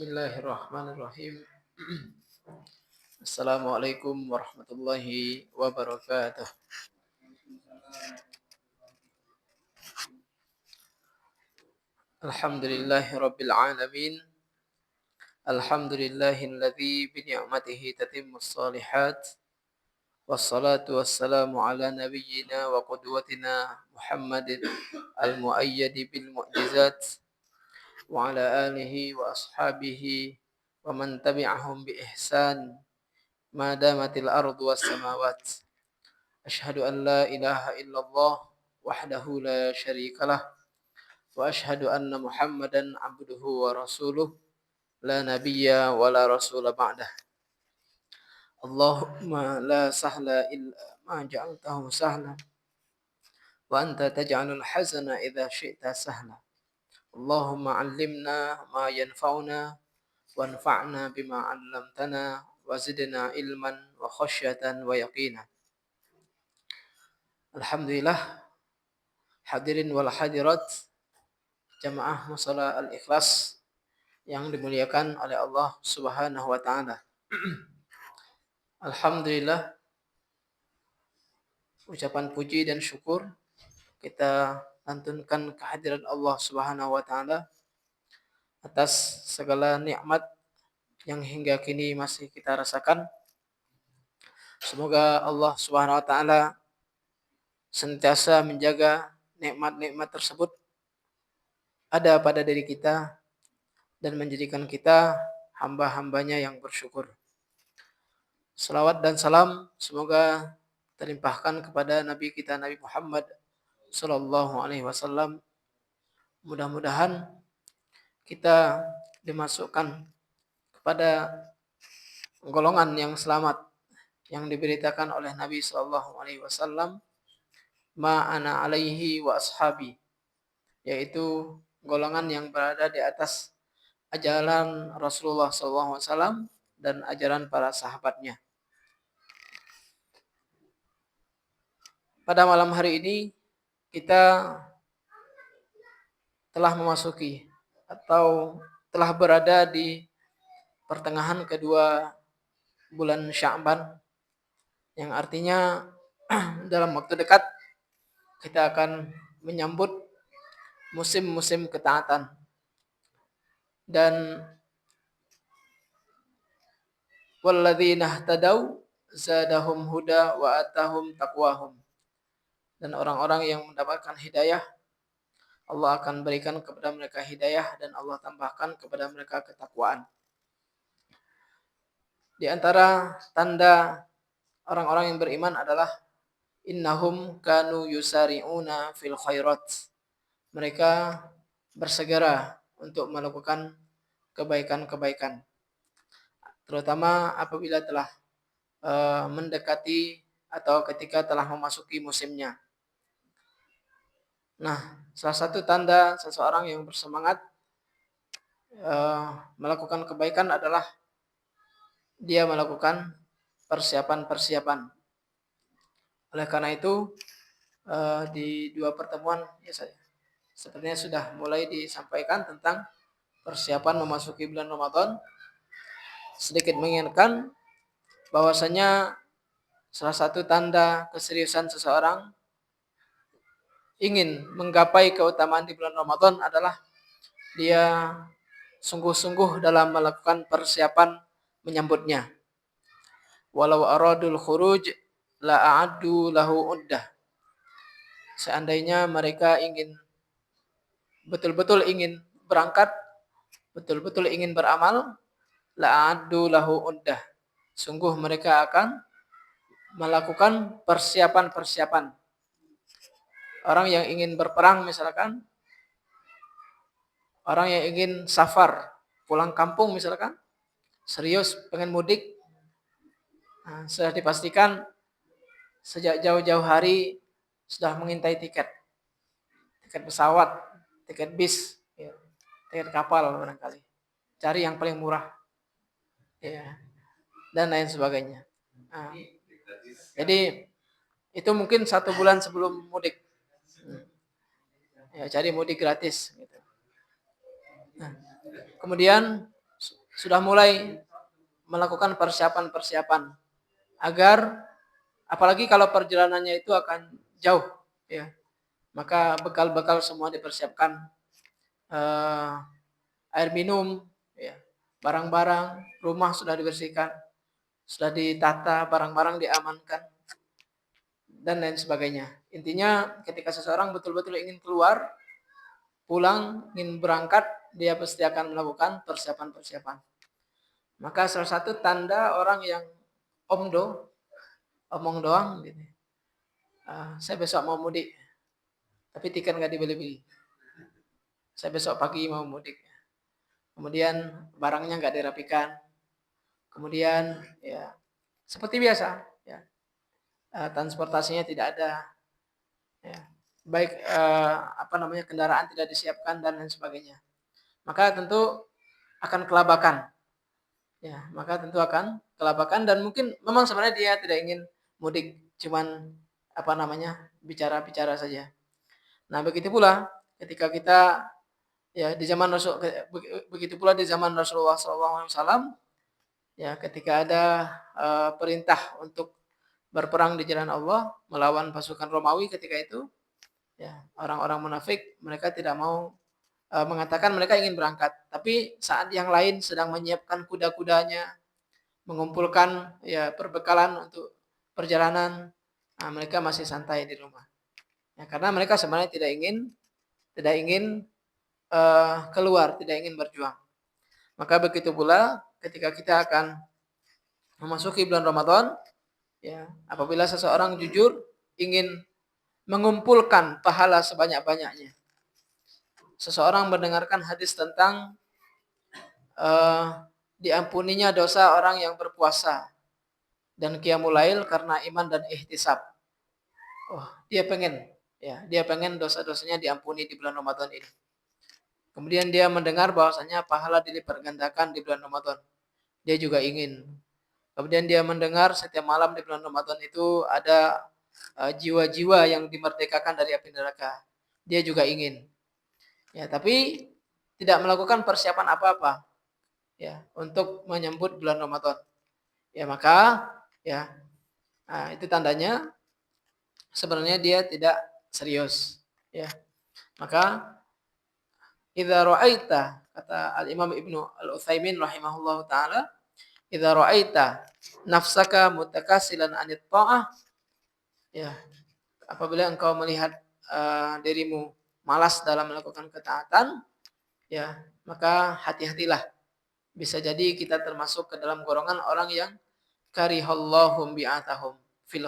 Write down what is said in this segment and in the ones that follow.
Bismillahirrahmanirrahim. Assalamualaikum warahmatullahi wabarakatuh. Alhamdulillahi rabbil alamin. Alhamdulillahilladzi bi ni'matihi tatimmus shalihat. Wassalatu wassalamu ala nabiyyina wa qudwatina Muhammadin al-muayyadi bil mu'jizat wa ala alihi wa ashabihi wa man tabi'ahum bi ihsan ma damatil ardu was samawat. Asyhadu an la ilaha illallah wahdahu la syarikalah wa asyhadu anna Muhammadan abduhu wa rasuluh la nabiyya wa la rasula ba'dah. Allahumma la sahla illa ma ja'altahu sahla wa anta taj'alul hazana idza syi'ta sahla. Allahumma 'allimna ma yanfa'una wanfa'na bima 'allamtana wa zidna ilman wa khasyatan wa yaqina. Alhamdulillah, hadirin wal hadirat jamaah Musala Al-Ikhlas yang dimuliakan oleh Allah Subhanahu wa taala. Alhamdulillah, ucapan puji dan syukur kita lantunkan kehadiran Allah Subhanahu wa taala atas segala nikmat yang hingga kini masih kita rasakan. Semoga Allah Subhanahu wa taala senantiasa menjaga nikmat-nikmat tersebut ada pada diri kita dan menjadikan kita hamba-hambanya yang bersyukur. Salawat dan salam semoga terlimpahkan kepada Nabi kita Nabi Muhammad sallallahu alaihi wasallam. Mudah-mudahan kita dimasukkan kepada golongan yang selamat yang diberitakan oleh Nabi sallallahu alaihi wasallam, ma ana alaihi wa ashabi, yaitu golongan yang berada di atas ajaran Rasulullah sallallahu alaihi wasallam dan ajaran para sahabatnya. Pada malam hari ini kita telah memasuki atau telah berada di pertengahan kedua bulan Sya'ban, yang artinya dalam waktu dekat kita akan menyambut musim-musim ketaatan. Dan walladzina ihtadaw zadahum huda wa atahum taqwahum. Dan orang-orang yang mendapatkan hidayah, Allah akan berikan kepada mereka hidayah dan Allah tambahkan kepada mereka ketakwaan. Di antara tanda orang-orang yang beriman adalah innahum kanu yusari'una fil khairat. Mereka bersegera untuk melakukan kebaikan-kebaikan, terutama apabila telah mendekati atau ketika telah memasuki musimnya. Nah, salah satu tanda seseorang yang bersemangat melakukan kebaikan adalah dia melakukan persiapan-persiapan. Oleh karena itu, di dua pertemuan ya sepertinya sudah mulai disampaikan tentang persiapan memasuki bulan Ramadan. Sedikit mengingatkan bahwasanya salah satu tanda keseriusan seseorang ingin menggapai keutamaan di bulan Ramadan adalah dia sungguh-sungguh dalam melakukan persiapan menyambutnya. Walau aradul khuruj la a'addu lahu uddah. Seandainya mereka betul-betul ingin berangkat, betul-betul ingin beramal, la a'addu lahu uddah. Sungguh mereka akan melakukan persiapan-persiapan. Orang yang ingin berperang misalkan, orang yang ingin safar, pulang kampung misalkan, serius pengen mudik, sudah dipastikan sejak jauh-jauh hari sudah mengintai tiket pesawat, tiket bis, ya, tiket kapal barangkali. Cari yang paling murah, ya, dan lain sebagainya. Jadi itu mungkin 1 bulan sebelum mudik. Ya, cari mudik gratis. Gitu. Nah, kemudian sudah mulai melakukan persiapan-persiapan agar apalagi kalau perjalanannya itu akan jauh, ya. Maka bekal-bekal semua dipersiapkan, eh, air minum, ya, barang-barang, rumah sudah dibersihkan, sudah ditata, barang-barang diamankan, dan lain sebagainya. Intinya ketika seseorang betul-betul ingin keluar, pulang, ingin berangkat, dia pasti akan melakukan persiapan-persiapan. Maka salah satu tanda orang yang omdo, omong doang, gitu. Saya besok mau mudik, tapi tiket nggak dibeli-beli. Saya besok pagi mau mudik. Kemudian barangnya nggak dirapikan. Kemudian ya seperti biasa, ya, transportasinya tidak ada, ya. Baik kendaraan tidak disiapkan dan lain sebagainya. Maka tentu akan kelabakan. Ya, maka tentu akan kelabakan dan mungkin memang sebenarnya dia tidak ingin mudik, cuman bicara-bicara saja. Nah, begitu pula ketika kita ya di zaman begitu pula di zaman Rasulullah SAW, ya, ketika ada perintah untuk berperang di jalan Allah melawan pasukan Romawi ketika itu, ya, orang-orang munafik mereka tidak mau mengatakan mereka ingin berangkat, tapi saat yang lain sedang menyiapkan kuda-kudanya, mengumpulkan ya perbekalan untuk perjalanan, nah, mereka masih santai di rumah. Ya, karena mereka sebenarnya tidak ingin keluar, tidak ingin berjuang. Maka begitu pula ketika kita akan memasuki bulan Ramadan, ya, apabila seseorang jujur ingin mengumpulkan pahala sebanyak-banyaknya. Seseorang mendengarkan hadis tentang diampuninya dosa orang yang berpuasa dan qiyamul lail karena iman dan ihtisab. Oh, dia pengen dosa-dosanya diampuni di bulan Ramadan ini. Kemudian dia mendengar bahwasanya pahala dilipat gandakan di bulan Ramadan. Dia juga ingin. Kemudian dia mendengar setiap malam di bulan Ramadan itu ada jiwa-jiwa yang dimerdekakan dari api neraka. Dia juga ingin. Ya, tapi tidak melakukan persiapan apa-apa, ya, untuk menyambut bulan Ramadan. Ya, maka ya, itu tandanya sebenarnya dia tidak serius, ya. Maka idza ra'aita, kata Al-Imam Ibnu Al-Utsaimin rahimahullahu taala, idza ra'aita nafsaka mutakasilan anit ta'ah, ya, apabila engkau melihat dirimu malas dalam melakukan ketaatan, ya, maka hati-hatilah. Bisa jadi kita termasuk ke dalam golongan orang yang karihallahum bi'atahum fil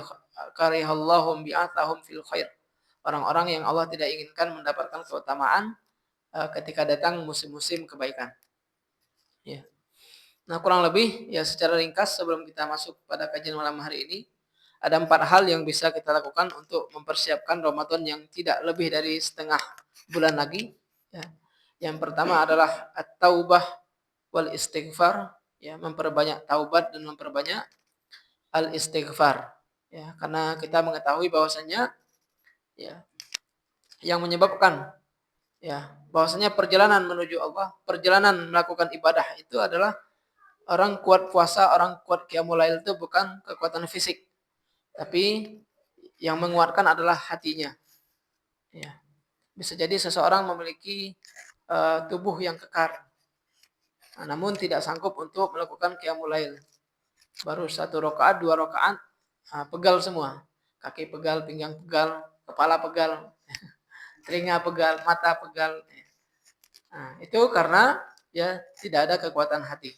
khair. Orang-orang yang Allah tidak inginkan mendapatkan keutamaan ketika datang musim-musim kebaikan. Ya. Nah, kurang lebih ya secara ringkas sebelum kita masuk pada kajian malam hari ini, ada 4 hal yang bisa kita lakukan untuk mempersiapkan Ramadan yang tidak lebih dari setengah bulan lagi. Ya. Yang pertama adalah at-taubah wal istighfar, ya, memperbanyak taubat dan memperbanyak al-istighfar. Ya, karena kita mengetahui bahwasanya ya yang menyebabkan ya bahwasanya perjalanan menuju Allah, perjalanan melakukan ibadah itu adalah orang kuat puasa, orang kuat qiyamul lail itu bukan kekuatan fisik, tapi yang menguatkan adalah hatinya. Ya. Bisa jadi seseorang memiliki tubuh yang kekar, namun tidak sanggup untuk melakukan qiyamul lail. Baru 1 rakaat, 2 rakaat, pegal semua. Kaki pegal, pinggang pegal, kepala pegal, telinga pegal, mata pegal. Nah, itu karena ya tidak ada kekuatan hati.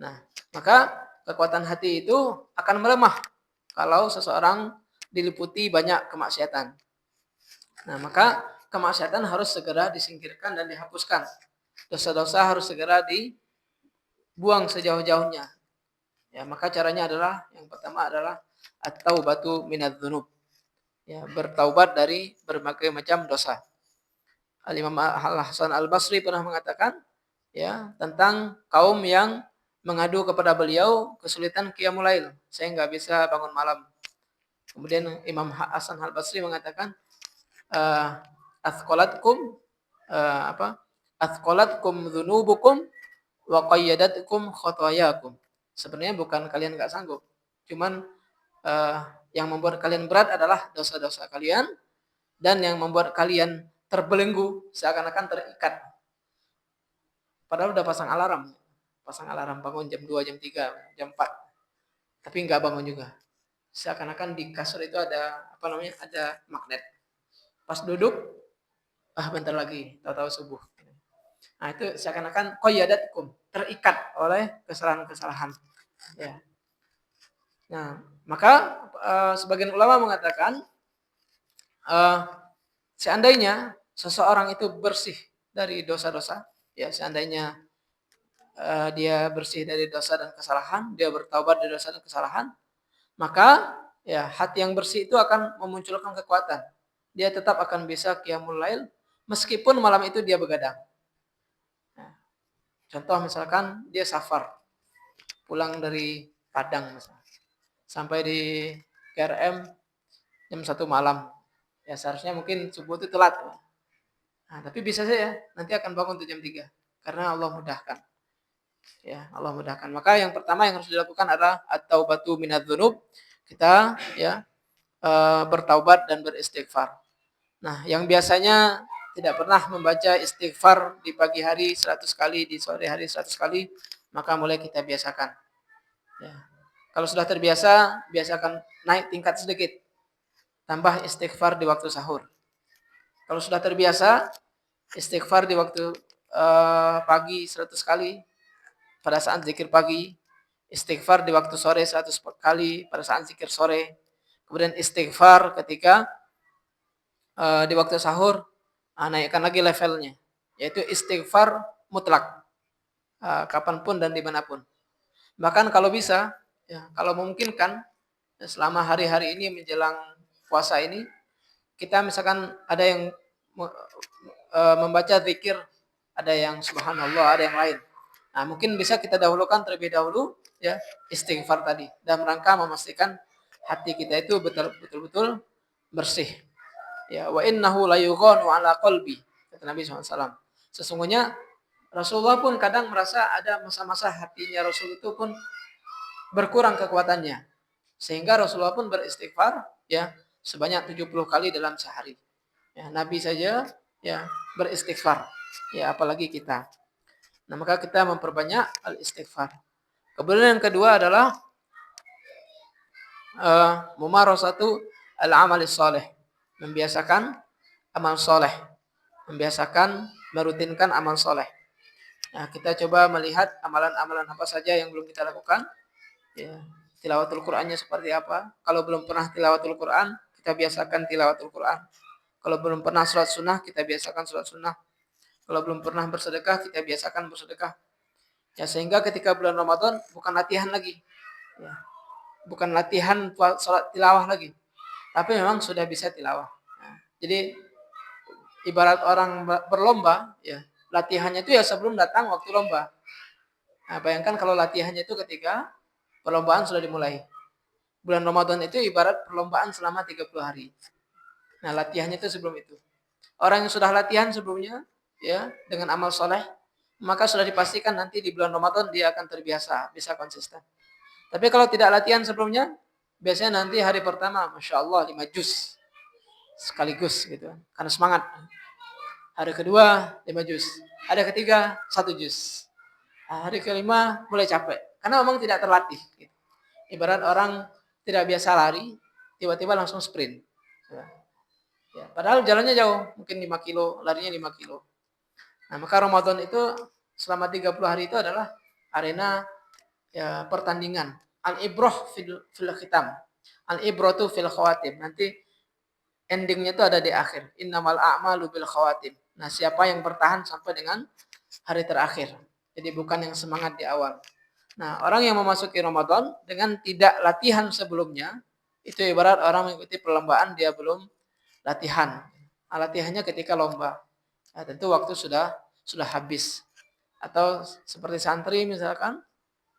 Nah, maka kekuatan hati itu akan melemah kalau seseorang diliputi banyak kemaksiatan. Nah, maka kemaksiatan harus segera disingkirkan dan dihapuskan. Dosa-dosa harus segera dibuang sejauh-jauhnya. Ya, maka caranya adalah yang pertama adalah at-taubatu minadz-dzunub. Ya, bertaubat dari berbagai macam dosa. Al-Imam Al-Hasan Al-Basri pernah mengatakan ya tentang kaum yang mengadu kepada beliau kesulitan qiyamul lail, saya nggak bisa bangun malam. Kemudian Imam Hasan Al-Basri mengatakan athqalatkum athqalatkum dzunubukum wa qayyadatkum khotoyakum. Sebenarnya bukan kalian nggak sanggup, cuman yang membuat kalian berat adalah dosa-dosa kalian dan yang membuat kalian terbelenggu seakan-akan terikat. Padahal udah pasang alarm bangun jam 2, jam 3, jam 4, tapi nggak bangun juga. Seakan-akan di kasur itu ada ada magnet. Pas duduk, bentar lagi, tahu-tahu subuh. Nah itu seakan-akan qayyadatkum, terikat oleh kesalahan-kesalahan. Ya. Nah, maka sebagian ulama mengatakan seandainya seseorang itu bersih dari dosa-dosa, ya seandainya dia bersih dari dosa dan kesalahan, dia bertaubat dari dosa dan kesalahan, maka ya hati yang bersih itu akan memunculkan kekuatan. Dia tetap akan bisa qiyamul lail meskipun malam itu dia begadang. Nah, contoh misalkan dia safar, pulang dari Padang misalnya, sampai di KRM jam 1 malam. Ya seharusnya mungkin subuh itu telat. Nah, tapi bisa saja nanti akan bangun tuh jam 3 karena Allah mudahkan. Ya, Allah mudahkan. Maka yang pertama yang harus dilakukan adalah at-taubatu minadz-dzunub. Kita ya bertaubat dan beristighfar. Nah, yang biasanya tidak pernah membaca istighfar di pagi hari 100 kali, di sore hari 100 kali, maka mulai kita biasakan. Ya. Kalau sudah terbiasa, biasakan naik tingkat sedikit. Tambah istighfar di waktu sahur. Kalau sudah terbiasa, istighfar di waktu pagi 100 kali pada saat zikir pagi, istighfar di waktu sore 100 kali pada saat zikir sore, kemudian istighfar ketika di waktu sahur, naikkan lagi levelnya, yaitu istighfar mutlak, kapanpun dan dimanapun. Bahkan kalau bisa, ya, kalau memungkinkan, selama hari-hari ini menjelang puasa ini, kita misalkan ada yang membaca zikir, ada yang subhanallah, ada yang lain. Nah, mungkin bisa kita dahulukan terlebih dahulu ya istighfar tadi dalam rangka memastikan hati kita itu betul-betul bersih. Ya, wa innahu la yughanu ala qalbi, kata Nabi SAW. Sesungguhnya Rasulullah pun kadang merasa ada masa-masa hatinya Rasul itu pun berkurang kekuatannya. Sehingga Rasulullah pun beristighfar ya sebanyak 70 kali dalam sehari. Ya, Nabi saja ya beristighfar. Ya, apalagi kita. Nah, maka kita memperbanyak al-istighfar. Kemudian yang kedua adalah mumarasatu al-amalis saleh. Membiasakan amal soleh. Membiasakan merutinkan amal soleh. Nah, kita coba melihat amalan-amalan apa saja yang belum kita lakukan. Ya, tilawatul Qur'annya seperti apa. Kalau belum pernah tilawatul Qur'an, kita biasakan tilawatul Qur'an. Kalau belum pernah sholat sunnah, kita biasakan sholat sunnah. Kalau belum pernah bersedekah, kita biasakan bersedekah. Ya, sehingga ketika bulan Ramadan bukan latihan lagi. Ya, bukan latihan sholat tilawah lagi. Tapi memang sudah bisa tilawah. Nah, jadi ibarat orang berlomba, ya latihannya itu ya sebelum datang waktu lomba. Nah, bayangkan kalau latihannya itu ketika perlombaan sudah dimulai. Bulan Ramadan itu ibarat perlombaan selama 30 hari. Nah, latihannya itu sebelum itu. Orang yang sudah latihan sebelumnya, ya dengan amal soleh, maka sudah dipastikan nanti di bulan Ramadan dia akan terbiasa, bisa konsisten. Tapi kalau tidak latihan sebelumnya, biasanya nanti hari pertama, Masya Allah 5 juz sekaligus gitu, karena semangat. Hari kedua 5 juz, hari ketiga 1 juz, hari kelima mulai capek, karena memang tidak terlatih. Gitu. Ibarat orang tidak biasa lari, tiba-tiba langsung sprint. Ya, padahal jalannya jauh, mungkin 5 kilo, larinya 5 kilo. Nah, maka Ramadan itu selama 30 hari itu adalah arena ya, pertandingan. Al-ibrah fil khitam. Al-ibratu fil khawatim. Nanti endingnya itu ada di akhir. Innamal a'malu bil khawatim. Nah, siapa yang bertahan sampai dengan hari terakhir. Jadi bukan yang semangat di awal. Nah, orang yang memasuki Ramadan dengan tidak latihan sebelumnya, itu ibarat orang mengikuti perlombaan dia belum latihan. Nah, latihannya ketika lomba. Nah, tentu waktu sudah habis. Atau seperti santri misalkan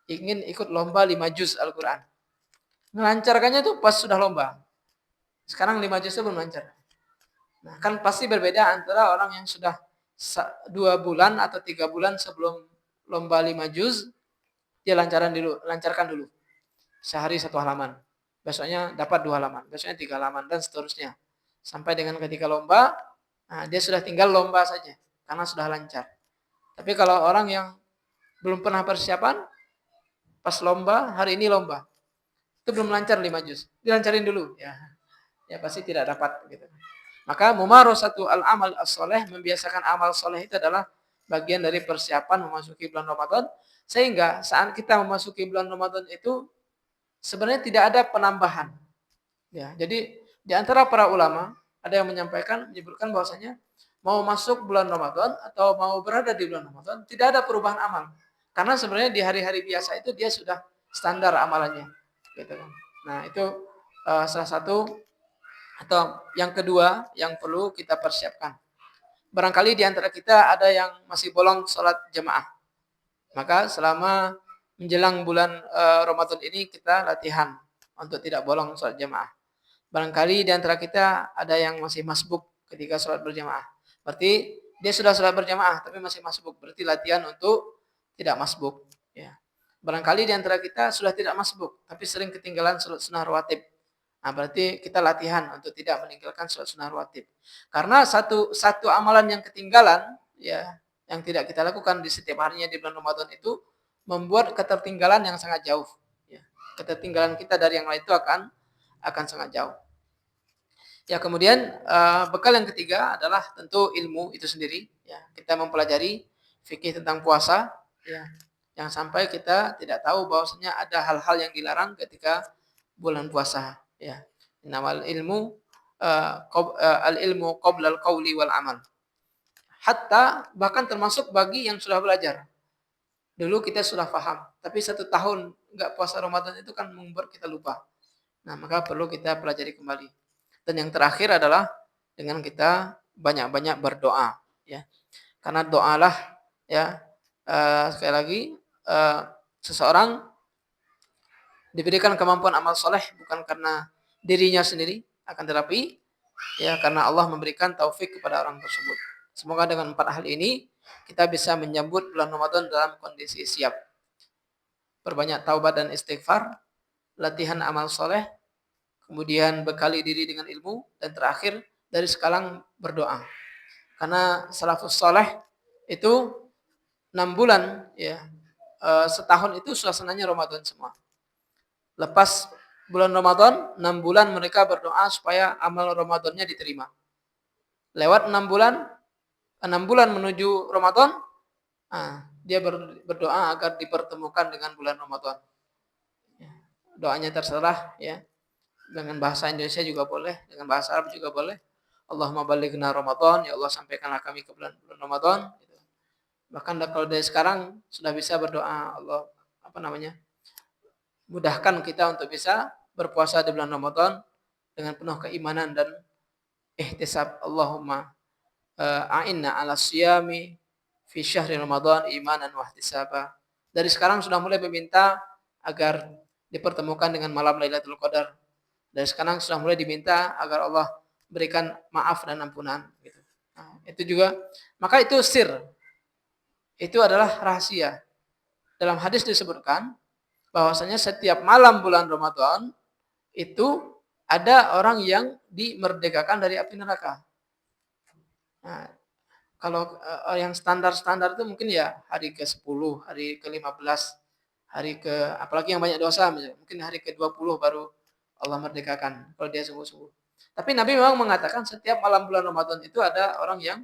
ingin ikut lomba 5 juz Al-Quran. Melancarkannya itu pas sudah lomba. Sekarang 5 juz itu belum lancar. Nah, kan pasti berbeda antara orang yang sudah 2 bulan atau 3 bulan sebelum lomba 5 juz, dia lancarkan dulu. Sehari 1 halaman. Besoknya dapat 2 halaman, besoknya 3 halaman dan seterusnya. Sampai dengan ketika lomba, dia sudah tinggal lomba saja karena sudah lancar. Tapi kalau orang yang belum pernah persiapan, pas lomba, hari ini lomba, itu belum lancar 5 juz, dilancarin dulu, ya pasti tidak dapat gitu. Maka mumarasatu al-amal as-shalih, membiasakan amal soleh itu adalah bagian dari persiapan memasuki bulan Ramadan, sehingga saat kita memasuki bulan Ramadan itu sebenarnya tidak ada penambahan. Ya, jadi di antara para ulama ada yang menyebutkan bahwasanya mau masuk bulan Ramadan atau mau berada di bulan Ramadan tidak ada perubahan amal. Karena sebenarnya di hari-hari biasa itu dia sudah standar amalannya, gitu kan. Nah, itu salah satu atau yang kedua yang perlu kita persiapkan. Barangkali di antara kita ada yang masih bolong sholat jamaah. Maka selama menjelang bulan Ramadan ini kita latihan untuk tidak bolong sholat jamaah. Barangkali di antara kita ada yang masih masbuk ketika sholat berjamaah. Berarti dia sudah sholat berjamaah tapi masih masbuk. Berarti latihan untuk tidak masbuk. Ya. Barangkali di antara kita sudah tidak masbuk tapi sering ketinggalan sholat sunnah rawatib. Nah, berarti kita latihan untuk tidak meninggalkan sholat sunnah rawatib. Karena satu amalan yang ketinggalan, ya, yang tidak kita lakukan di setiap harinya di bulan Ramadan itu membuat ketertinggalan yang sangat jauh. Ya. Ketertinggalan kita dari yang lain itu akan sangat jauh. Ya, kemudian bekal yang ketiga adalah tentu ilmu itu sendiri. Ya, kita mempelajari fikih tentang puasa. Ya, jangan sampai kita tidak tahu bahwasanya ada hal-hal yang dilarang ketika bulan puasa. Ya, namal ilmu al ilmu qabla al qauli wal amal. Hatta bahkan termasuk bagi yang sudah belajar. Dulu kita sudah paham, tapi 1 tahun enggak puasa Ramadan itu kan membuat kita lupa. Nah, maka perlu kita pelajari kembali. Dan yang terakhir adalah dengan kita banyak-banyak berdoa, ya. Karena doalah, ya, sekali lagi seseorang diberikan kemampuan amal soleh bukan karena dirinya sendiri, akan tetapi ya karena Allah memberikan taufik kepada orang tersebut. Semoga dengan 4 hal ini kita bisa menyambut bulan Ramadan dalam kondisi siap. Perbanyak taubat dan istighfar, latihan amal soleh, kemudian bekali diri dengan ilmu, dan terakhir dari sekarang berdoa. Karena salafus soleh itu 6 bulan, ya, setahun itu suasananya Ramadan semua. Lepas bulan Ramadan, 6 bulan mereka berdoa supaya amal Ramadannya diterima. Lewat 6 bulan menuju Ramadan, dia berdoa agar dipertemukan dengan bulan Ramadan. Doanya terserah, ya. Dengan bahasa Indonesia juga boleh, dengan bahasa Arab juga boleh. Allahumma balighna Ramadan, ya Allah sampaikanlah kami ke bulan Ramadan. Bahkan kalau dari sekarang sudah bisa berdoa, Allah mudahkan kita untuk bisa berpuasa di bulan Ramadan dengan penuh keimanan dan ihtisab. Allahumma a'inna ala siyami fi syahri Ramadan imanan wa ihtisaba. Dari sekarang sudah mulai meminta agar dipertemukan dengan malam Lailatul Qadar. Dari sekarang sudah mulai diminta agar Allah berikan maaf dan ampunan. Gitu. Nah, itu juga, maka itu sir. Itu adalah rahasia. Dalam hadis disebutkan bahwasanya setiap malam bulan Ramadan itu ada orang yang dimerdekakan dari api neraka. Nah, kalau yang standar-standar itu mungkin ya hari ke-10, hari ke-15, apalagi yang banyak dosa misalnya, mungkin hari ke-20 baru Allah merdekakan kalau dia sungguh-sungguh. Tapi Nabi memang mengatakan setiap malam bulan Ramadan itu ada orang yang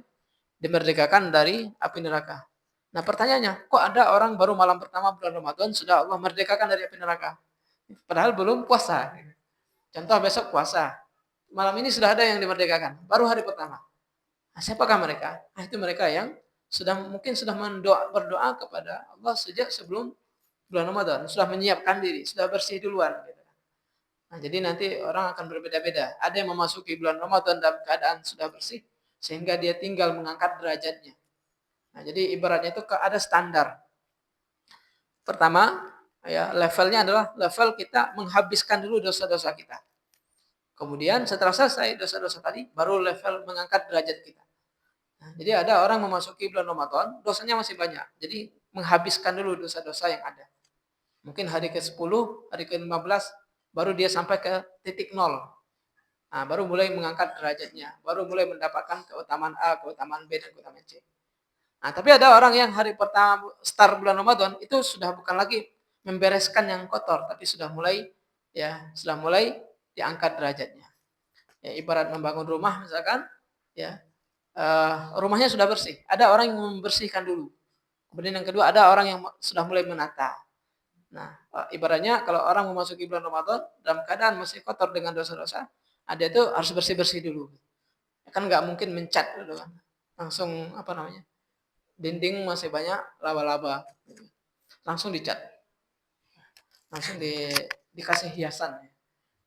dimerdekakan dari api neraka. Nah, pertanyaannya, kok ada orang baru malam pertama bulan Ramadan sudah Allah merdekakan dari api neraka? Padahal belum puasa. Contoh besok puasa. Malam ini sudah ada yang dimerdekakan, baru hari pertama. Nah, siapakah mereka? Nah, itu mereka yang mungkin sudah berdoa kepada Allah sejak sebelum bulan Ramadan, sudah menyiapkan diri, sudah bersih duluan. Nah, jadi nanti orang akan berbeda-beda. Ada yang memasuki bulan Ramadan dalam keadaan sudah bersih, sehingga dia tinggal mengangkat derajatnya. Nah, jadi ibaratnya itu ada standar. Pertama, ya, levelnya adalah level kita menghabiskan dulu dosa-dosa kita. Kemudian setelah selesai dosa-dosa tadi, baru level mengangkat derajat kita. Nah, jadi ada orang memasuki bulan Ramadan, dosanya masih banyak. Jadi menghabiskan dulu dosa-dosa yang ada. Mungkin hari ke-10, hari ke-15 baru dia sampai ke titik nol. Nah, baru mulai mengangkat derajatnya, baru mulai mendapatkan keutamaan A, keutamaan B, dan keutamaan C. Nah, tapi ada orang yang hari pertama start bulan Ramadan itu sudah bukan lagi membereskan yang kotor, tapi sudah mulai diangkat derajatnya. Ya, ibarat membangun rumah misalkan, ya, rumahnya sudah bersih. Ada orang yang membersihkan dulu. Kemudian yang kedua ada orang yang sudah mulai menata. Nah, ibaratnya kalau orang memasuki bulan Ramadan dalam keadaan masih kotor dengan dosa-dosa, ada itu harus bersih-bersih dulu. Kan nggak mungkin mencat dulu kan. Langsung dinding masih banyak laba-laba. Langsung dicat. Langsung dikasih hiasan.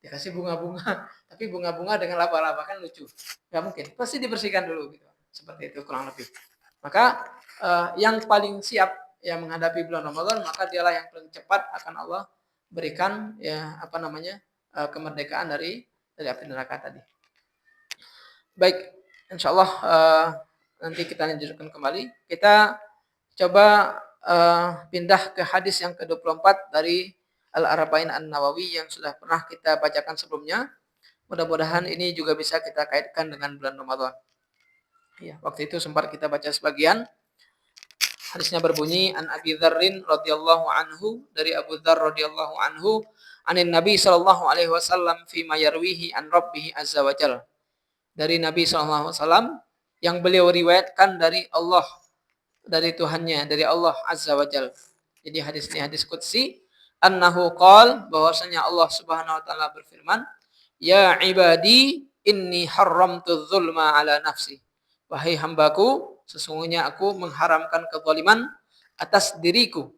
Dikasih bunga-bunga. Tapi bunga-bunga dengan laba-laba kan lucu. Nggak mungkin. Pasti dibersihkan dulu gitu. Seperti itu kurang lebih. Maka yang paling siap yang menghadapi bulan Ramadan, maka dialah yang paling cepat akan Allah berikan kemerdekaan dari api neraka tadi. Baik, insyaallah nanti kita lanjutkan kembali. Kita coba pindah ke hadis yang ke-24 dari Al-Arba'in An-Nawawi yang sudah pernah kita bacakan sebelumnya. Mudah-mudahan ini juga bisa kita kaitkan dengan bulan Ramadan. Ya, waktu itu sempat kita baca sebagian. Hadisnya berbunyi an Abi Dzarrin radhiyallahu anhu, dari Abu Dzar radhiyallahu anhu, anin Nabi sallallahu alaihi wasallam fi ma yarwihi an Rabbih azza wa jalla. Dari Nabi sallallahu alaihi wasallam yang beliau riwayatkan dari Allah, dari Tuhannya, dari Allah azza wa jalla. Jadi hadis ini hadis qudsi, annahu qala, bahwasanya Allah Subhanahu wa taala berfirman, ya ibadi inni haramtu dzulma ala nafsi. Wahai hambaku, sesungguhnya aku mengharamkan kezaliman atas diriku.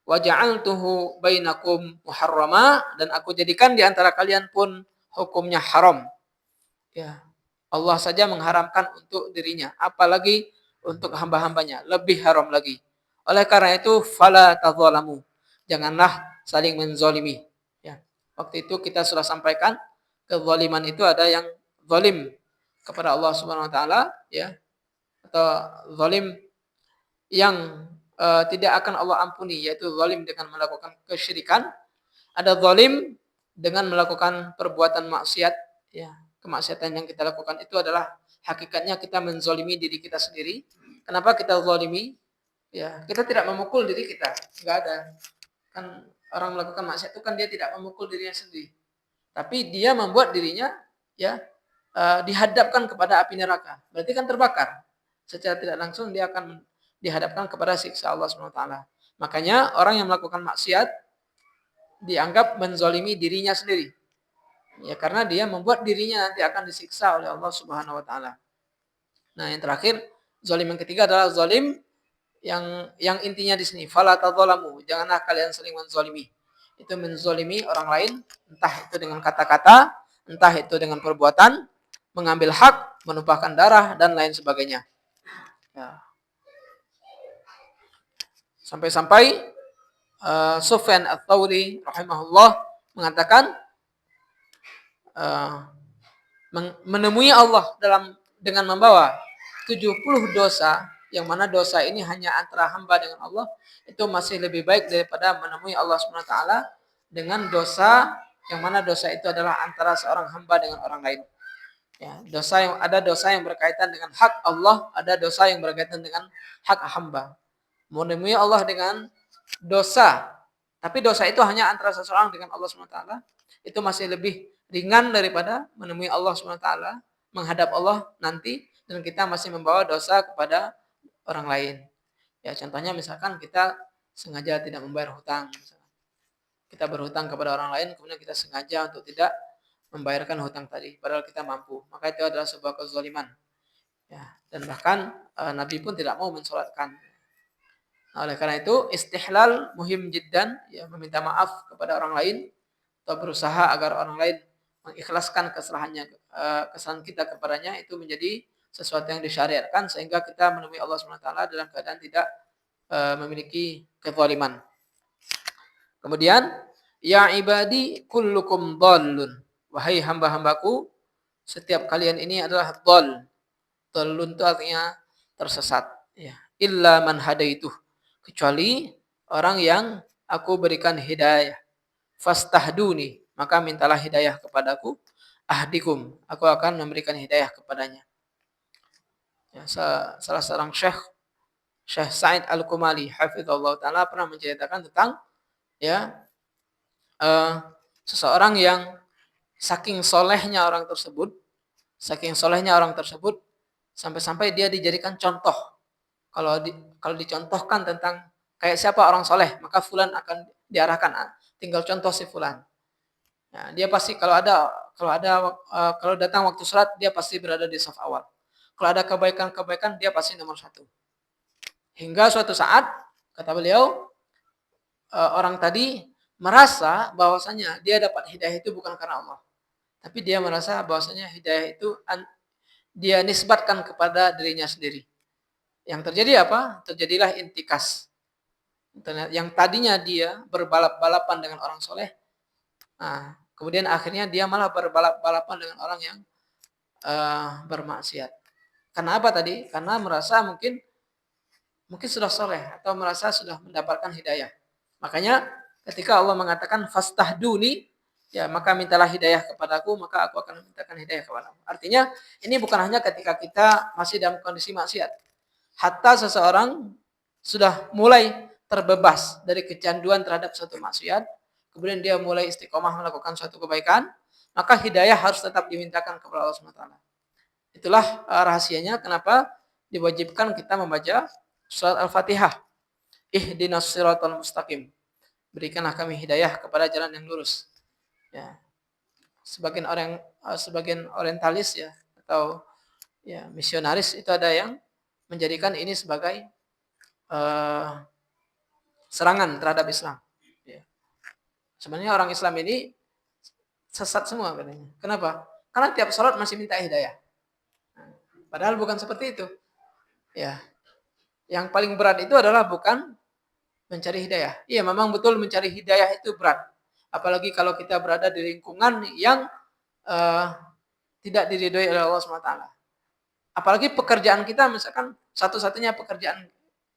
Wa ja'altuhu bainakum muharrama, dan aku jadikan di antara kalian pun hukumnya haram. Ya, Allah saja mengharamkan untuk dirinya, apalagi untuk hamba-hambanya, lebih haram lagi. Oleh karena itu, fala tadzalamu, janganlah saling menzalimi. Ya, waktu itu kita sudah sampaikan kezaliman itu ada yang zalim kepada Allah Subhanahu wa taala, ya, atau zalim yang tidak akan Allah ampuni, yaitu zalim dengan melakukan kesyirikan. Ada zalim dengan melakukan perbuatan maksiat, ya. Kemaksiatan yang kita lakukan itu adalah hakikatnya kita menzalimi diri kita sendiri. Kenapa kita zalimi? Ya, kita tidak memukul diri kita, enggak ada. Kan orang melakukan maksiat itu kan dia tidak memukul dirinya sendiri. Tapi dia membuat dirinya, ya, dihadapkan kepada api neraka. Berarti kan terbakar. Secara tidak langsung dia akan dihadapkan kepada siksa Allah SWT. Makanya orang yang melakukan maksiat dianggap menzalimi dirinya sendiri. Ya, karena dia membuat dirinya nanti akan disiksa oleh Allah Subhanahu wa taala. Nah, yang terakhir, zalim yang ketiga adalah zalim yang intinya di sini, fala tadzalamu, janganlah kalian saling menzalimi. Itu menzalimi orang lain, entah itu dengan kata-kata, entah itu dengan perbuatan, mengambil hak, menumpahkan darah, dan lain sebagainya. Ya. Sampai-sampai Sufyan Ats-Tsauri rahimahullah mengatakan menemui Allah dengan membawa 70 dosa, yang mana dosa ini hanya antara hamba dengan Allah, itu masih lebih baik daripada menemui Allah Subhanahu wa taala dengan dosa yang mana dosa itu adalah antara seorang hamba dengan orang lain. Ya, ada dosa yang berkaitan dengan hak Allah, ada dosa yang berkaitan dengan hak hamba. Menemui Allah dengan dosa, tapi dosa itu hanya antara seseorang dengan Allah Subhanahu wa taala, itu masih lebih ringan daripada menemui Allah Subhanahu wa taala, menghadap Allah nanti dan kita masih membawa dosa kepada orang lain. Ya, contohnya misalkan kita sengaja tidak membayar hutang, misalkan. Kita berhutang kepada orang lain, kemudian kita sengaja untuk tidak membayarkan hutang tadi, padahal kita mampu. Maka itu adalah sebuah kezaliman. Ya, dan bahkan Nabi pun tidak mau mensolatkan. Nah, oleh karena itu istihlal muhim jiddan, ya, meminta maaf kepada orang lain atau berusaha agar orang lain mengikhlaskan kesalahan kita kepadanya, itu menjadi sesuatu yang disyariatkan sehingga kita menemui Allah Subhanahu wa taala dalam keadaan tidak memiliki kezaliman. Kemudian, ya ibadi kullukum dhallun, wahai hamba-hambaku, setiap kalian ini adalah dhall. Dhallun itu artinya tersesat, ya. Illa man hadaituh, kecuali orang yang aku berikan hidayah. Fastahduni, maka mintalah hidayah kepadaku. Ahdikum, aku akan memberikan hidayah kepadanya. Ya, salah seorang Syekh Sa'id Al-Qumali hafizallahu taala pernah menceritakan tentang ya eh, seseorang yang saking solehnya orang tersebut, sampai-sampai dia dijadikan contoh. Kalau kalau dicontohkan tentang kayak siapa orang soleh, maka fulan akan diarahkan. Tinggal contoh si fulan. Nah, dia pasti kalau datang waktu sholat dia pasti berada di saf awal. Kalau ada kebaikan-kebaikan dia pasti nomor satu. Hingga suatu saat kata beliau orang tadi merasa bahwasanya dia dapat hidayah itu bukan karena Allah, tapi dia merasa bahwasanya hidayah itu dia nisbatkan kepada dirinya sendiri. Yang terjadi apa? Terjadilah intikas. Yang tadinya dia berbalap-balapan dengan orang soleh, nah, kemudian akhirnya dia malah berbalap-balapan dengan orang yang bermaksiat. Karena apa tadi? Karena merasa mungkin sudah soleh atau merasa sudah mendapatkan hidayah. Makanya ketika Allah mengatakan fastahduni, ya maka mintalah hidayah kepadaku, maka aku akan mintakan hidayah kepadamu. Artinya ini bukan hanya ketika kita masih dalam kondisi maksiat. Hatta seseorang sudah mulai terbebas dari kecanduan terhadap suatu maksiat, kemudian dia mulai istiqomah melakukan suatu kebaikan, maka hidayah harus tetap dimintakan kepada Allah SWT. Itulah rahasianya kenapa diwajibkan kita membaca surat Al-Fatihah. Ihdinas siratal mustaqim. Berikanlah kami hidayah kepada jalan yang lurus. Ya. Sebagian orientalis ya atau ya misionaris itu ada yang menjadikan ini sebagai serangan terhadap Islam. Ya. Sebenarnya orang Islam ini sesat semua katanya. Kenapa? Karena tiap sholat masih minta hidayah. Padahal bukan seperti itu. Ya. Yang paling berat itu adalah bukan mencari hidayah. Iya, memang betul mencari hidayah itu berat. Apalagi kalau kita berada di lingkungan yang tidak diridhoi oleh Allah SWT. Apalagi pekerjaan kita, misalkan satu-satunya pekerjaan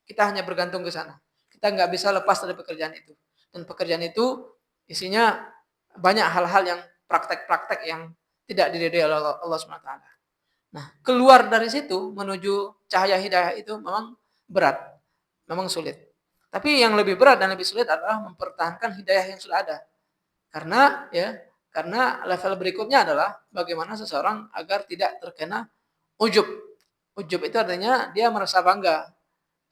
kita hanya bergantung ke sana. Kita nggak bisa lepas dari pekerjaan itu. Dan pekerjaan itu isinya banyak hal-hal yang praktek-praktek yang tidak diridhoi oleh Allah SWT. Nah, keluar dari situ menuju cahaya hidayah itu memang berat, memang sulit. Tapi yang lebih berat dan lebih sulit adalah mempertahankan hidayah yang sudah ada. Karena level berikutnya adalah bagaimana seseorang agar tidak terkena ujub. Ujub itu artinya dia merasa bangga,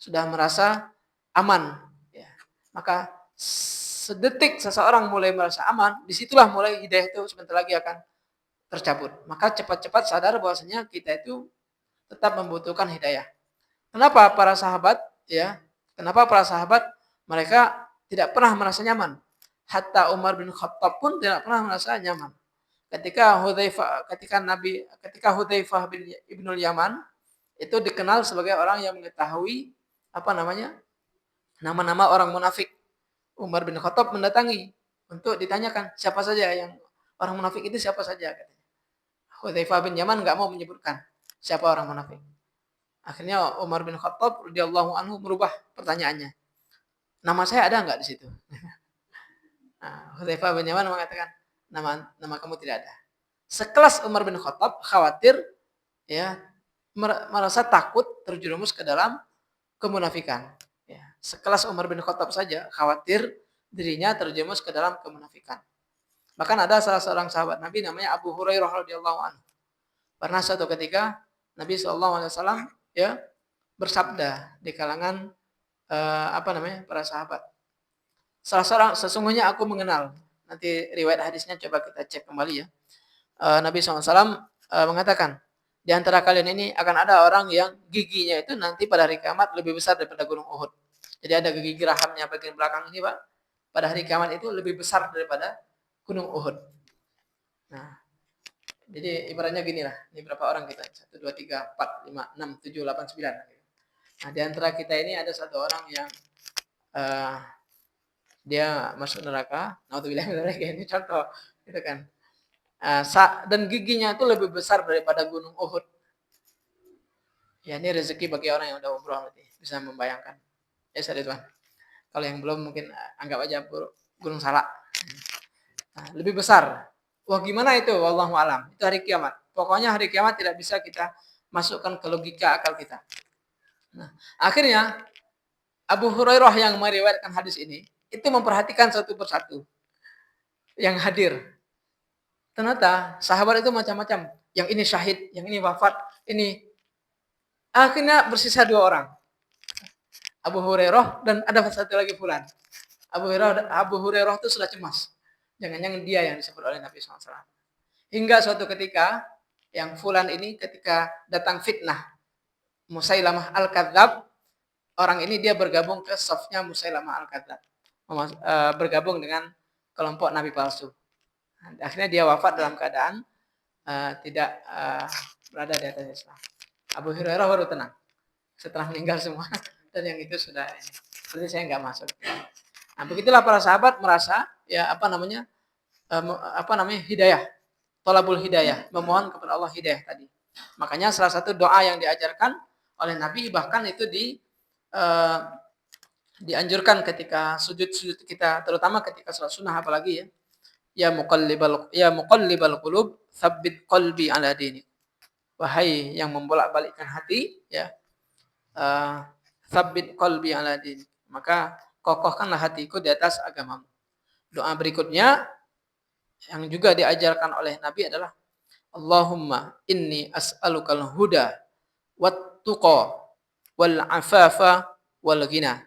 sudah merasa aman. Ya. Maka sedetik seseorang mulai merasa aman, disitulah mulai hidayah itu sebentar lagi akan tercabut. Maka cepat-cepat sadar bahwasanya kita itu tetap membutuhkan hidayah. Kenapa para sahabat mereka tidak pernah merasa nyaman. Hatta Umar bin Khattab pun tidak pernah merasa nyaman. Ketika Hudzaifah bin Ibnul Yaman itu dikenal sebagai orang yang mengetahui nama-nama orang munafik. Umar bin Khattab mendatangi untuk ditanyakan siapa saja yang orang munafik itu siapa saja. Hudzaifah bin Yaman nggak mau menyebutkan siapa orang munafik. Akhirnya Umar bin Khattab radhiyallahu anhu merubah pertanyaannya. Nama saya ada nggak di situ? Nah, Hudzaifah bin Yaman mengatakan nama kamu tidak ada. Sekelas Umar bin Khattab khawatir ya merasa takut terjerumus ke dalam kemunafikan. Ya, sekelas Umar bin Khattab saja khawatir dirinya terjerumus ke dalam kemunafikan. Bahkan ada salah seorang sahabat Nabi namanya Abu Hurairah radhiyallahu anhu. Pernah suatu ketika Nabi SAW ya bersabda di kalangan para sahabat. Sesungguhnya aku mengenal. Nanti riwayat hadisnya coba kita cek kembali ya. Nabi SAW mengatakan, di antara kalian ini akan ada orang yang giginya itu nanti pada hari kiamat lebih besar daripada gunung Uhud. Jadi ada gigi gerahimnya bagian belakang ini Pak. Pada hari kiamat itu lebih besar daripada gunung Uhud. Nah, jadi ibaratnya gini lah, ini berapa orang kita? 1, 2, 3, 4, 5, 6, 7, 8, 9. Nah, di antara kita ini ada satu orang yang dia masuk neraka. Naudzubillah ini contoh, gitu kan. Dan giginya itu lebih besar daripada gunung Uhud. Ya, ini rezeki bagi orang yang udah umroh nanti, bisa membayangkan. Ya Ridwan. Kalau yang belum mungkin anggap aja Gunung Salak. Nah, lebih besar. Wah gimana itu? Wallahu alam. Itu hari kiamat. Pokoknya hari kiamat tidak bisa kita masukkan ke logika akal kita. Nah, akhirnya Abu Hurairah yang meriwayatkan hadis ini itu memperhatikan satu persatu yang hadir. Ternyata sahabat itu macam-macam. Yang ini syahid, yang ini wafat, ini. Akhirnya bersisa 2 orang. Abu Hurairah dan ada satu lagi fulan. Abu Hurairah itu sudah cemas. Jangan-jangan dia yang disebut oleh Nabi SAW. Hingga suatu ketika yang fulan ini ketika datang fitnah Musailamah Al-Kadzab, orang ini dia bergabung ke safnya Musailamah Al-Kadzab. Bergabung dengan kelompok nabi palsu. Akhirnya dia wafat dalam keadaan tidak berada di atas Islam. Abu Hurairah baru tenang setelah meninggal semua, dan yang itu sudah berarti saya nggak masuk. Nah, begitulah para sahabat merasa ya hidayah, thalabul hidayah, memohon kepada Allah hidayah tadi. Makanya salah satu doa yang diajarkan oleh Nabi, bahkan itu dianjurkan ketika sujud kita, terutama ketika salat sunnah apalagi ya. Ya muqallibal qulub, tsabbit qalbi ala dinik. Wahai yang membolak-balikkan hati, ya. Tsabbit qalbi ala dinik. Maka kokohkanlah hatiku di atas agamamu. Doa berikutnya yang juga diajarkan oleh Nabi adalah Allahumma inni as'alukal huda wat tuqa wal afafa wal ghina.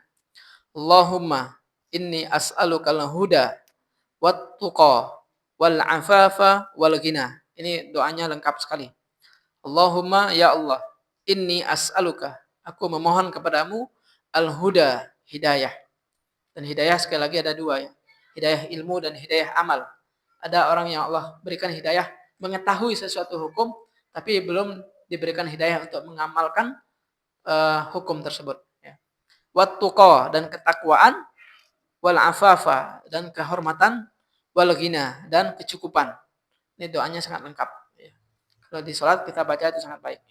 Allahumma inni as'alukal huda wat tuqa wal afafa wal ghina. Ini doanya lengkap sekali. Allahumma ya Allah, inni as'aluka, aku memohon kepadamu al-huda, hidayah. Dan hidayah sekali lagi ada 2 ya. Hidayah ilmu dan hidayah amal. Ada orang yang Allah berikan hidayah mengetahui sesuatu hukum tapi belum diberikan hidayah untuk mengamalkan hukum tersebut ya. Wat tuqa, dan ketakwaan, wal afafa, dan kehormatan, wal ghina, dan kecukupan. Ini doanya sangat lengkap ya. Kalau di salat kita baca itu sangat baik.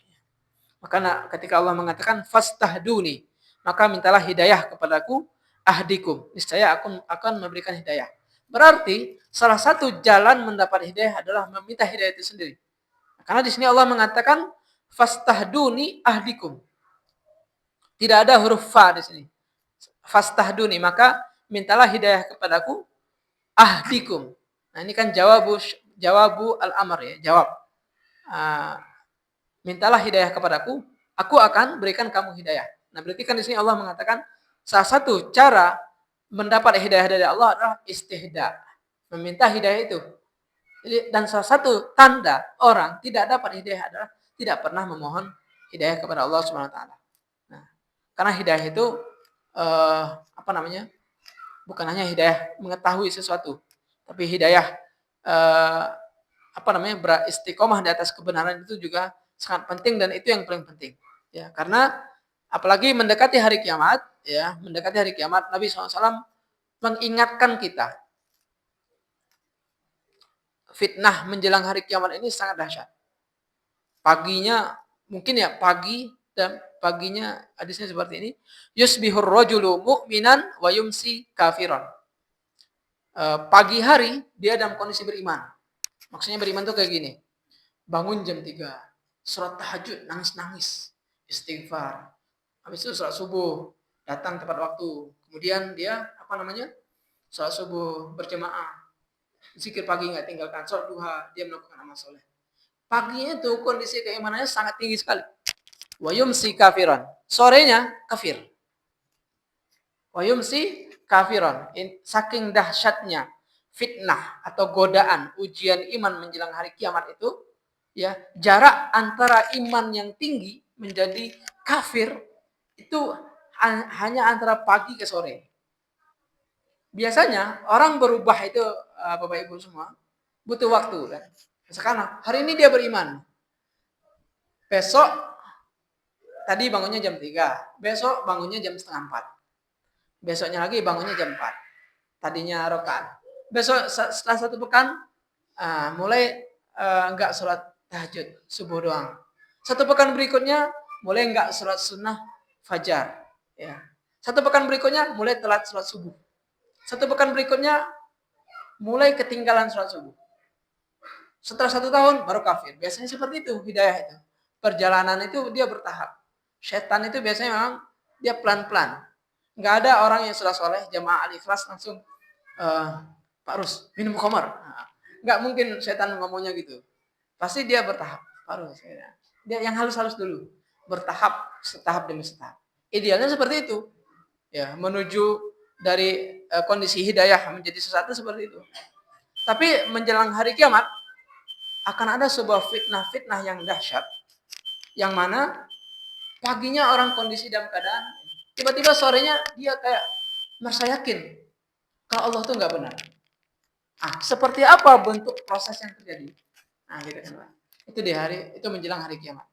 Maka ketika Allah mengatakan fastahduni, maka mintalah hidayah kepadaku, ahdikum, niscaya aku akan memberikan hidayah. Berarti salah satu jalan mendapat hidayah adalah meminta hidayah itu sendiri. Karena di sini Allah mengatakan fastahduni ahdikum. Tidak ada huruf fa di sini. Fastahduni, maka mintalah hidayah kepadaku, ahdikum. Nah, ini kan jawabu al-amr ya, jawab. Mintalah hidayah kepadaku, aku akan berikan kamu hidayah. Nah, berarti kan di sini Allah mengatakan salah satu cara mendapat hidayah dari Allah adalah istihda, meminta hidayah itu. Dan salah satu tanda orang tidak dapat hidayah adalah tidak pernah memohon hidayah kepada Allah Subhanahu wa taala. Nah, karena hidayah itu bukan hanya hidayah mengetahui sesuatu, tapi hidayah beristiqomah di atas kebenaran itu juga sangat penting, dan itu yang paling penting ya. Karena apalagi mendekati hari kiamat ya, Nabi SAW mengingatkan kita fitnah menjelang hari kiamat ini sangat dahsyat. Paginya hadisnya seperti ini, yusbihur rajulu mu'minan wa yumsi kafiran. Pagi hari dia dalam kondisi beriman. Maksudnya beriman tuh kayak gini. Bangun jam 3, sholat tahajud, nangis-nangis, istighfar. Habis itu sholat subuh, datang tepat waktu. Kemudian dia sholat subuh berjamaah. Zikir pagi nggak tinggalkan, sholat duha, dia melakukan amal soleh. Paginya itu kondisi keimanannya sangat tinggi sekali. Wa yumsi kafiran. Sorenya kafir. Wa yumsi kafiran. Saking dahsyatnya fitnah atau godaan ujian iman menjelang hari kiamat itu ya, jarak antara iman yang tinggi menjadi kafir itu hanya antara pagi ke sore. Biasanya orang berubah itu Bapak Ibu semua butuh waktu kan. Sekarang hari ini dia beriman. Besok tadi bangunnya jam 3, besok bangunnya jam setengah 4. Besoknya lagi bangunnya jam 4. Tadinya rakaat. Besok setelah 1 pekan mulai enggak sholat tahajud, subuh doang. 1 pekan berikutnya mulai enggak sholat sunnah fajar. Ya. Satu pekan berikutnya mulai telat sholat subuh. Satu pekan berikutnya mulai ketinggalan sholat subuh. Setelah 1 tahun baru kafir. Biasanya seperti itu hidayah itu. Perjalanan itu dia bertahap. Setan itu biasanya memang dia pelan-pelan. Nggak ada orang yang sudah soleh, jamaah al-ikhlas langsung, Pak Rus, minum khamar. Nah, nggak mungkin setan ngomongnya gitu. Pasti dia bertahap. Pak Rus, dia yang halus-halus dulu. Bertahap, setahap demi setahap. Idealnya seperti itu. Ya, menuju dari kondisi hidayah menjadi sesuatu seperti itu. Tapi menjelang hari kiamat, akan ada sebuah fitnah-fitnah yang dahsyat, yang mana paginya orang kondisi dalam keadaan, tiba-tiba sorenya dia kayak merasa yakin kalau Allah tuh nggak benar. Seperti apa bentuk proses yang terjadi? Gitu kan, itu di hari itu menjelang hari kiamat.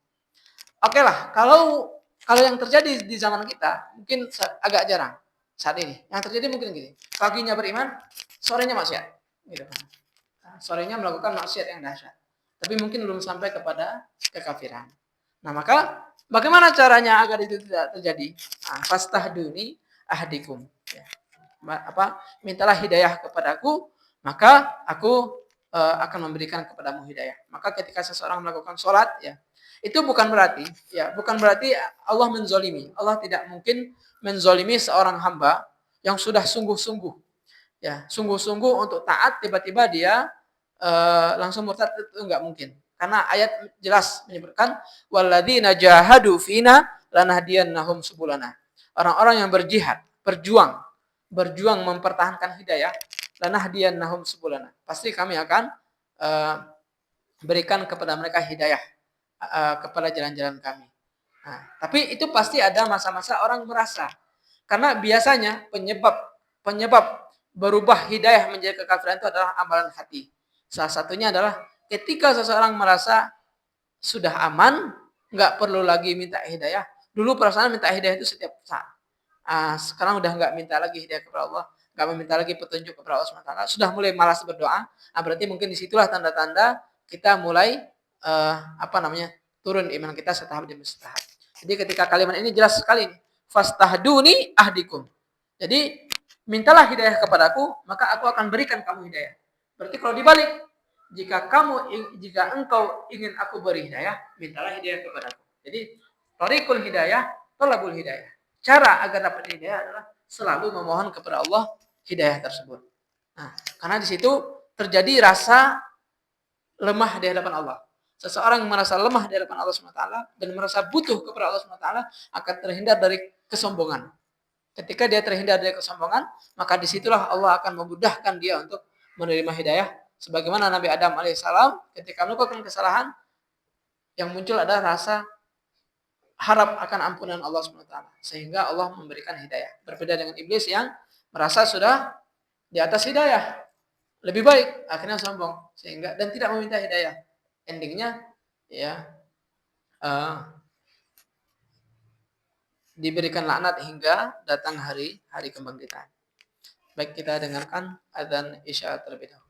Oke lah, kalau yang terjadi di zaman kita mungkin agak jarang saat ini. Yang terjadi mungkin gini, paginya beriman, sorenya maksiat, gitu kan. Sorenya melakukan maksiat yang dahsyat. Tapi mungkin belum sampai kepada kekafiran. Nah, maka bagaimana caranya agar itu tidak terjadi? Fastahduni ahdikum. Ya. Mintalah hidayah kepadaku, maka aku akan memberikan kepadamu hidayah. Maka ketika seseorang melakukan sholat, ya, itu bukan berarti Allah menzolimi. Allah tidak mungkin menzolimi seorang hamba yang sudah sungguh-sungguh, ya, sungguh-sungguh untuk taat, tiba-tiba dia langsung murtad, itu enggak mungkin. Karena ayat jelas menyebutkan walladzina jahadu fina lanahdiyannahum subulana. Orang-orang yang berjihad, berjuang mempertahankan hidayah, lanahdiyannahum subulana. Pasti kami akan berikan kepada mereka hidayah kepada jalan-jalan kami. Nah, tapi itu pasti ada masa-masa orang merasa. Karena biasanya penyebab berubah hidayah menjadi kekafiran itu adalah amalan hati. Salah satunya adalah ketika seseorang merasa sudah aman, nggak perlu lagi minta hidayah. Dulu perasaan minta hidayah itu setiap saat. Sekarang udah nggak minta lagi hidayah kepada Allah, nggak meminta lagi petunjuk kepada Allah SWT. Sudah mulai malas berdoa. Berarti mungkin disitulah tanda-tanda kita mulai turun iman kita setahap demi setahap. Jadi ketika kalimat ini jelas sekali, fastahduni ahdikum. Jadi mintalah hidayah kepadaku, maka aku akan berikan kamu hidayah. Berarti kalau dibalik, jika engkau ingin aku beri hidayah, mintalah hidayah kepadaku. Jadi thariqul hidayah, thalabul hidayah. Cara agar dapat hidayah adalah selalu memohon kepada Allah hidayah tersebut. Nah, karena di situ terjadi rasa lemah di hadapan Allah. Seseorang yang merasa lemah di hadapan Allah SWT dan merasa butuh kepada Allah SWT akan terhindar dari kesombongan. Ketika dia terhindar dari kesombongan, maka disitulah Allah akan memudahkan dia untuk menerima hidayah. Sebagaimana Nabi Adam alaihissalam ketika melakukan kesalahan, yang muncul adalah rasa harap akan ampunan Allah SWT. Sehingga Allah memberikan hidayah. Berbeda dengan iblis yang merasa sudah di atas hidayah, lebih baik, akhirnya sombong sehingga dan tidak meminta hidayah. Endingnya ya diberikan laknat hingga datang hari kebangkitan. Baik, kita dengarkan adzan isya terlebih dahulu.